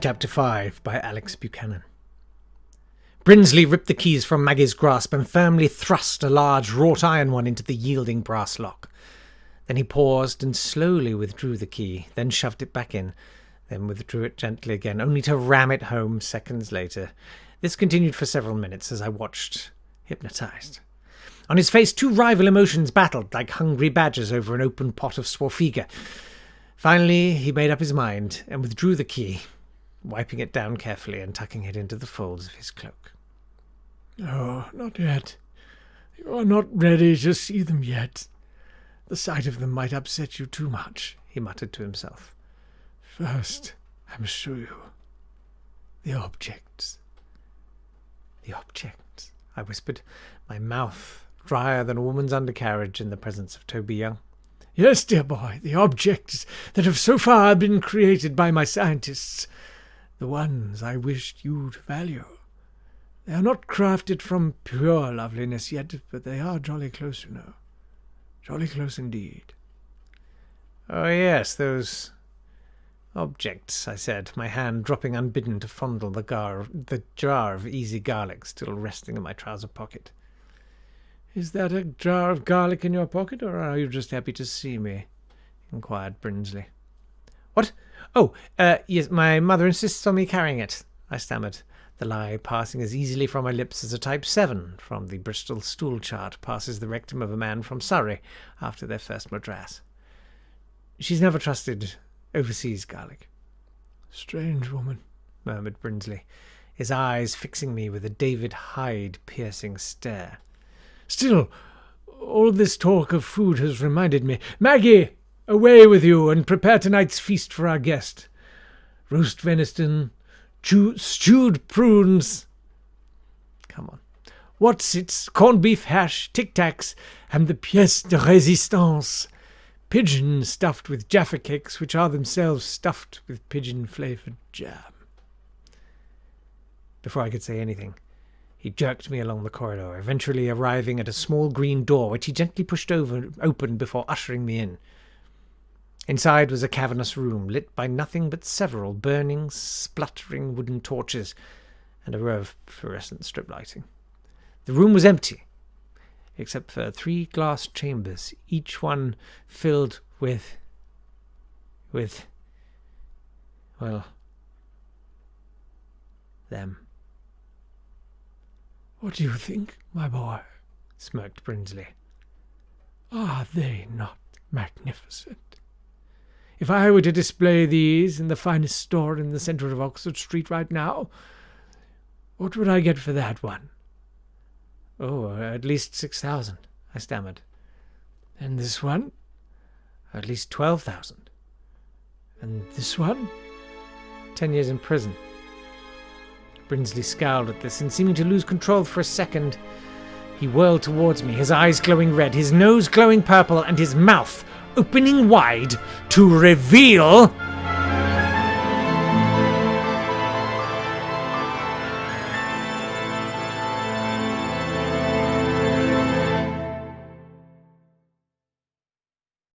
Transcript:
Chapter 5 by Alex Buchanan. Brinsley ripped the keys from Maggie's grasp and firmly thrust a large wrought iron one into the yielding brass lock. Then he paused and slowly withdrew the key, then shoved it back in, then withdrew it gently again, only to ram it home seconds later. This continued for several minutes as I watched, hypnotized. On his face, two rival emotions battled like hungry badgers over an open pot of swarfiga. Finally, he made up his mind and withdrew the key, wiping it down carefully and tucking it into the folds of his cloak. "Oh, not yet. You are not ready to see them yet. The sight of them might upset you too much," he muttered to himself. "First, I must show you the objects." "The objects," I whispered, my mouth drier than a woman's undercarriage in the presence of Toby Young. "Yes, dear boy, the objects that have so far been created by my scientists. The ones I wished you to value. They are not crafted from pure loveliness yet, but they are jolly close, you know. Jolly close indeed." "Oh, yes, those objects," I said, my hand dropping unbidden to fondle the jar of easy garlic still resting in my trouser pocket. "Is that a jar of garlic in your pocket, or are you just happy to see me?" inquired Brinsley. "What? Oh, yes, my mother insists on me carrying it," I stammered, the lie passing as easily from my lips as a type 7 from the Bristol stool chart passes the rectum of a man from Surrey after their first Madras. "She's never trusted overseas garlic." "Strange woman," murmured Brinsley, his eyes fixing me with a David Hyde piercing stare. "Still, all this talk of food has reminded me. Maggie, away with you and prepare tonight's feast for our guest. Roast venison, stewed prunes. Come on. What's it? Corned beef hash, tic-tacs, and the pièce de résistance. Pigeon stuffed with Jaffa cakes, which are themselves stuffed with pigeon-flavoured jam." Before I could say anything, he jerked me along the corridor, eventually arriving at a small green door, which he gently pushed open before ushering me in. Inside was a cavernous room, lit by nothing but several burning, spluttering wooden torches and a row of fluorescent strip lighting. The room was empty, except for 3 glass chambers, each one filled with, well, them. "What do you think, my boy?" smirked Brinsley. "Are they not magnificent? If I were to display these in the finest store in the centre of Oxford Street right now, what would I get for that one?" "Oh, at least 6,000, I stammered. "And this one?" "At least 12,000. "And this one?" 10 years in prison." Brinsley scowled at this, and seeming to lose control for a second, he whirled towards me, his eyes glowing red, his nose glowing purple, and his mouth opening wide to reveal